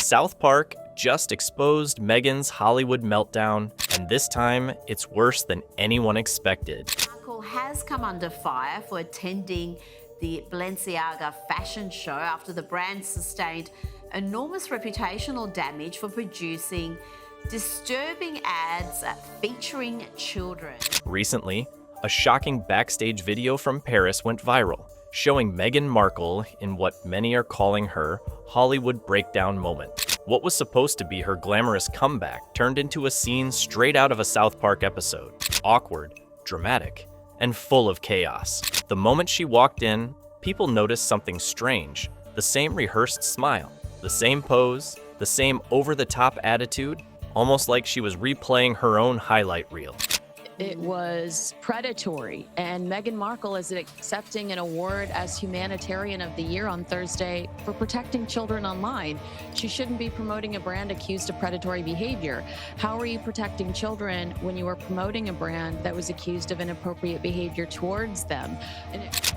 South Park just exposed Meghan's Hollywood meltdown, and this time it's worse than anyone expected. Markle has come under fire for attending the Balenciaga fashion show after the brand sustained enormous reputational damage for producing disturbing ads featuring children. Recently, a shocking backstage video from Paris went viral, showing Meghan Markle in what many are calling her Hollywood breakdown moment. What was supposed to be her glamorous comeback turned into a scene straight out of a South Park episode. Awkward, dramatic, and full of chaos. The moment she walked in, people noticed something strange. The same rehearsed smile, the same pose, the same over-the-top attitude, almost like she was replaying her own highlight reel. It was predatory, and Meghan Markle is accepting an award as Humanitarian of the Year on Thursday for protecting children online. She shouldn't be promoting a brand accused of predatory behavior. How are you protecting children when you are promoting a brand that was accused of inappropriate behavior towards them?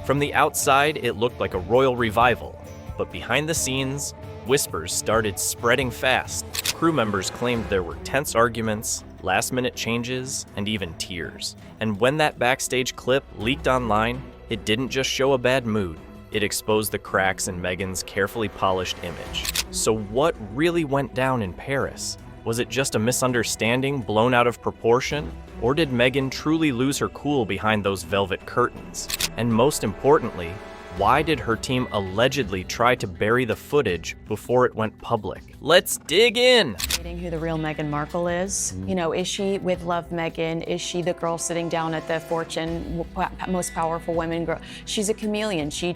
From the outside, it looked like a royal revival, but behind the scenes, whispers started spreading fast. Crew members claimed there were tense arguments, last-minute changes, and even tears. And when that backstage clip leaked online, it didn't just show a bad mood. It exposed the cracks in Meghan's carefully polished image. So what really went down in Paris? Was it just a misunderstanding blown out of proportion? Or did Meghan truly lose her cool behind those velvet curtains? And most importantly, why did her team allegedly try to bury the footage before it went public? Let's dig in! Who the real Meghan Markle is. You know, is she with Love Meghan? Is she the girl sitting down at the Fortune most powerful women girl? She's a chameleon. She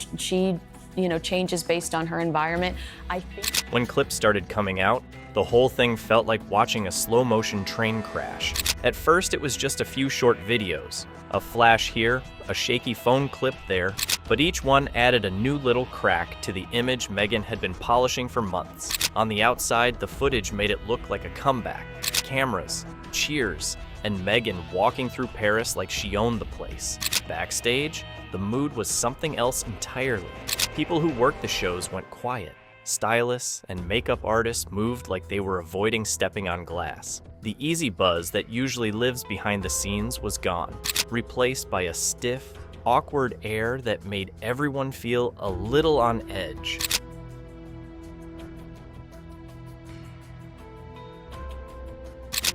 changes based on her environment. I think when clips started coming out, the whole thing felt like watching a slow-motion train crash. At first, it was just a few short videos, a flash here, a shaky phone clip there, but each one added a new little crack to the image Meghan had been polishing for months. On the outside, the footage made it look like a comeback. Cameras, cheers, and Meghan walking through Paris like she owned the place. Backstage, the mood was something else entirely. People who worked the shows went quiet. Stylists and makeup artists moved like they were avoiding stepping on glass. The easy buzz that usually lives behind the scenes was gone, replaced by a stiff, awkward air that made everyone feel a little on edge.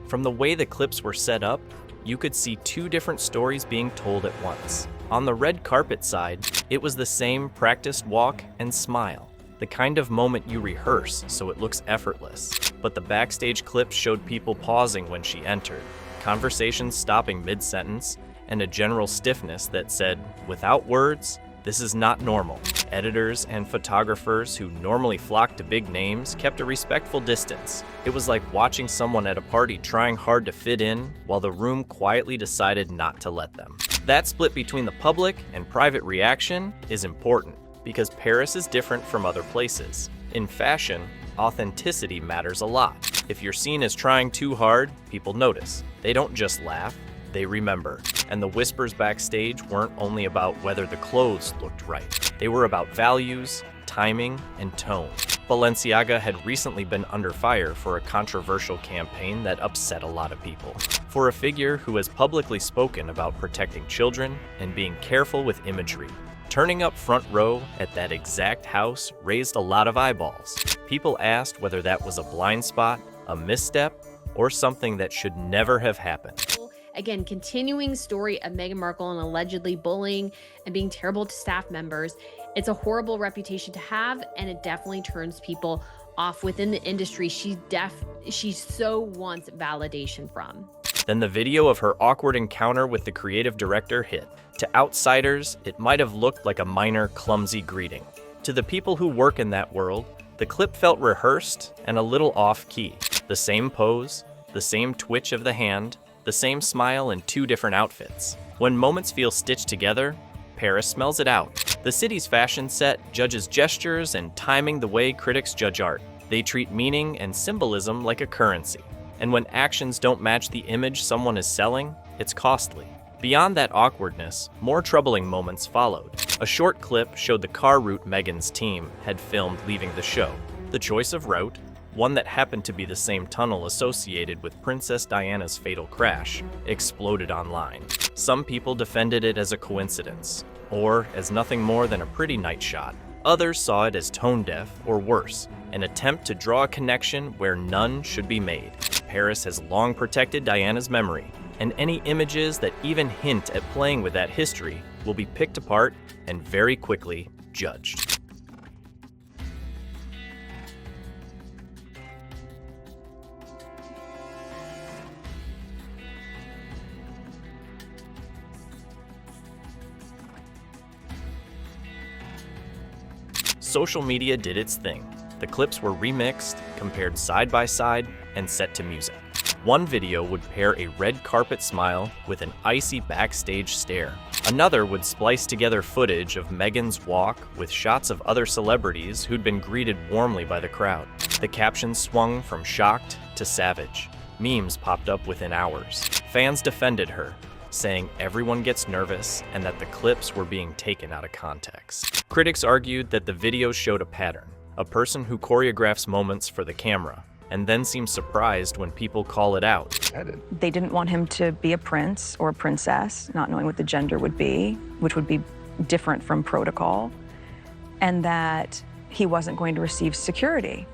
From the way the clips were set up, you could see two different stories being told at once. On the red carpet side, it was the same practiced walk and smile, the kind of moment you rehearse so it looks effortless. But the backstage clips showed people pausing when she entered, conversations stopping mid-sentence, and a general stiffness that said, without words, this is not normal. Editors and photographers who normally flock to big names kept a respectful distance. It was like watching someone at a party trying hard to fit in while the room quietly decided not to let them. That split between the public and private reaction is important because Paris is different from other places. In fashion, authenticity matters a lot. If you're seen as trying too hard, people notice. They don't just laugh, they remember. And the whispers backstage weren't only about whether the clothes looked right. They were about values, timing, and tone. Balenciaga had recently been under fire for a controversial campaign that upset a lot of people. For a figure who has publicly spoken about protecting children and being careful with imagery, turning up front row at that exact house raised a lot of eyeballs. People asked whether that was a blind spot, a misstep, or something that should never have happened. Again, continuing story of Meghan Markle and allegedly bullying and being terrible to staff members. It's a horrible reputation to have, and it definitely turns people off within the industry she so wants validation from. Then the video of her awkward encounter with the creative director hit. To outsiders, it might have looked like a minor, clumsy greeting. To the people who work in that world, the clip felt rehearsed and a little off-key. The same pose, the same twitch of the hand, the same smile in two different outfits. When moments feel stitched together, Paris smells it out. The city's fashion set judges gestures and timing the way critics judge art. They treat meaning and symbolism like a currency. And when actions don't match the image someone is selling, it's costly. Beyond that awkwardness, more troubling moments followed. A short clip showed the car route Meghan's team had filmed leaving the show. The choice of route, one that happened to be the same tunnel associated with Princess Diana's fatal crash, exploded online. Some people defended it as a coincidence, or as nothing more than a pretty night shot. Others saw it as tone-deaf, or worse, an attempt to draw a connection where none should be made. Paris has long protected Diana's memory, and any images that even hint at playing with that history will be picked apart and very quickly judged. Social media did its thing. The clips were remixed, compared side by side, and set to music. One video would pair a red carpet smile with an icy backstage stare. Another would splice together footage of Meghan's walk with shots of other celebrities who'd been greeted warmly by the crowd. The captions swung from shocked to savage. Memes popped up within hours. Fans defended her, saying everyone gets nervous and that the clips were being taken out of context. Critics argued that the videos showed a pattern, a person who choreographs moments for the camera, and then seems surprised when people call it out. They didn't want him to be a prince or a princess, not knowing what the gender would be, which would be different from protocol, and that he wasn't going to receive security.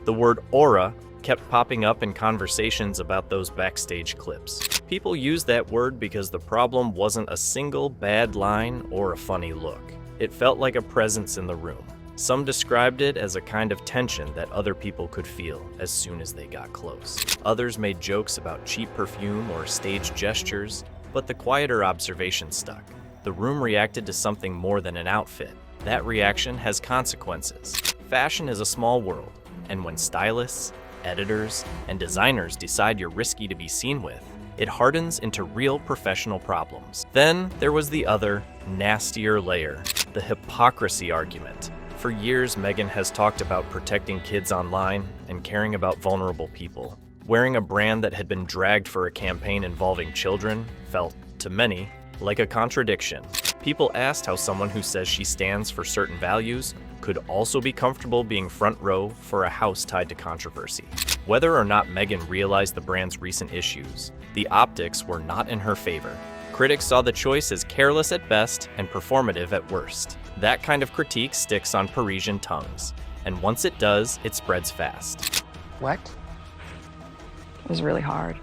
The word aura kept popping up in conversations about those backstage clips. People used that word because the problem wasn't a single bad line or a funny look. It felt like a presence in the room. Some described it as a kind of tension that other people could feel as soon as they got close. Others made jokes about cheap perfume or staged gestures, but the quieter observation stuck. The room reacted to something more than an outfit. That reaction has consequences. Fashion is a small world, and when stylists, editors, and designers decide you're risky to be seen with, it hardens into real professional problems. Then there was the other, nastier layer, the hypocrisy argument. For years, Meghan has talked about protecting kids online and caring about vulnerable people. Wearing a brand that had been dragged for a campaign involving children felt, to many, like a contradiction. People asked how someone who says she stands for certain values could also be comfortable being front row for a house tied to controversy. Whether or not Meghan realized the brand's recent issues, the optics were not in her favor. Critics saw the choice as careless at best and performative at worst. That kind of critique sticks on Parisian tongues, and once it does, it spreads fast. What? It was really hard.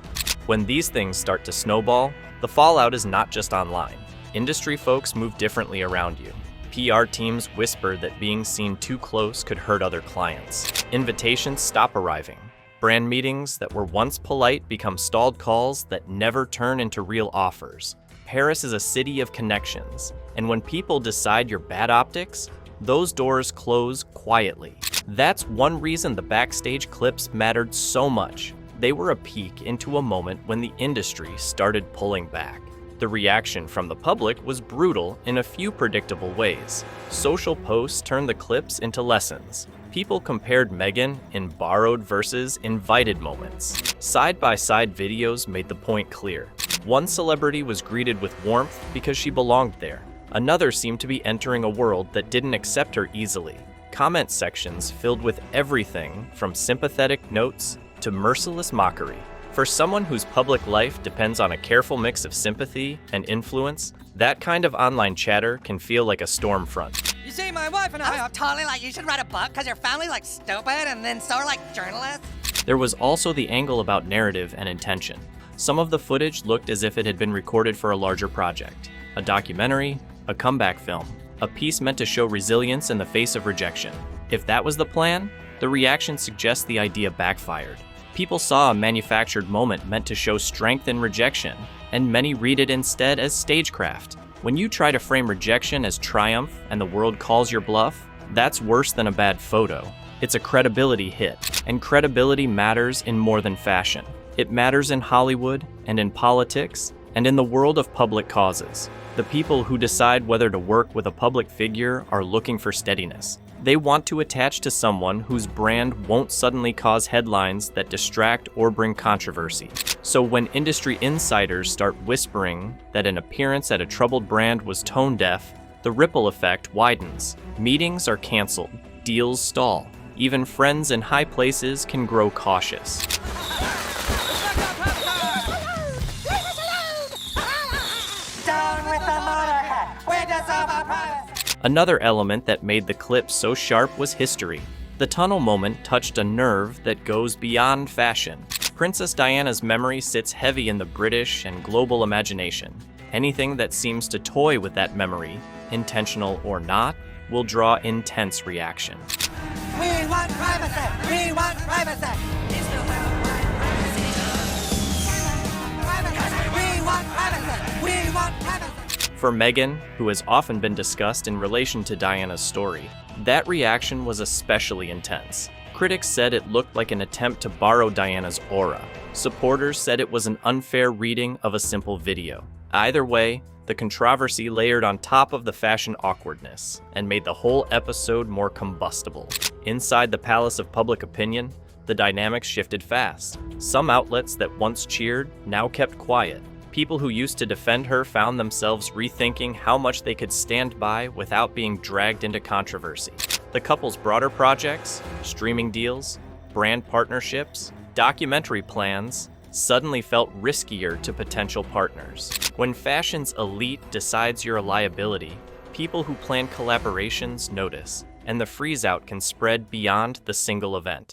When these things start to snowball, the fallout is not just online. Industry folks move differently around you. PR teams whisper that being seen too close could hurt other clients. Invitations stop arriving. Brand meetings that were once polite become stalled calls that never turn into real offers. Paris is a city of connections, and when people decide you're bad optics, those doors close quietly. That's one reason the backstage clips mattered so much. They were a peek into a moment when the industry started pulling back. The reaction from the public was brutal in a few predictable ways. Social posts turned the clips into lessons. People compared Meghan in borrowed versus invited moments. Side-by-side videos made the point clear. One celebrity was greeted with warmth because she belonged there. Another seemed to be entering a world that didn't accept her easily. Comment sections filled with everything from sympathetic notes to merciless mockery. For someone whose public life depends on a careful mix of sympathy and influence, that kind of online chatter can feel like a storm front. You see, my wife and I are totally like, you should write a book because your family's like stupid, and then so are like journalists. There was also the angle about narrative and intention. Some of the footage looked as if it had been recorded for a larger project. A documentary, a comeback film, a piece meant to show resilience in the face of rejection. If that was the plan, the reaction suggests the idea backfired. People saw a manufactured moment meant to show strength in rejection, and many read it instead as stagecraft. When you try to frame rejection as triumph and the world calls your bluff, that's worse than a bad photo. It's a credibility hit, and credibility matters in more than fashion. It matters in Hollywood and in politics and in the world of public causes. The people who decide whether to work with a public figure are looking for steadiness. They want to attach to someone whose brand won't suddenly cause headlines that distract or bring controversy. So when industry insiders start whispering that an appearance at a troubled brand was tone deaf, the ripple effect widens. Meetings are canceled, deals stall, Even friends in high places can grow cautious. Down with the motorhead. We deserve our privacy. Another element that made the clip so sharp was history. The tunnel moment touched a nerve that goes beyond fashion. Princess Diana's memory sits heavy in the British and global imagination. Anything that seems to toy with that memory, intentional or not, will draw intense reaction. We want privacy. We want privacy. We want privacy. We want privacy. For Meghan, who has often been discussed in relation to Diana's story, that reaction was especially intense. Critics said it looked like an attempt to borrow Diana's aura. Supporters said it was an unfair reading of a simple video. Either way, the controversy layered on top of the fashion awkwardness and made the whole episode more combustible. Inside the palace of public opinion, the dynamics shifted fast. Some outlets that once cheered now kept quiet. People who used to defend her found themselves rethinking how much they could stand by without being dragged into controversy. The couple's broader projects, streaming deals, brand partnerships, documentary plans, suddenly felt riskier to potential partners. When fashion's elite decides you're a liability, people who plan collaborations notice, and the freeze-out can spread beyond the single event.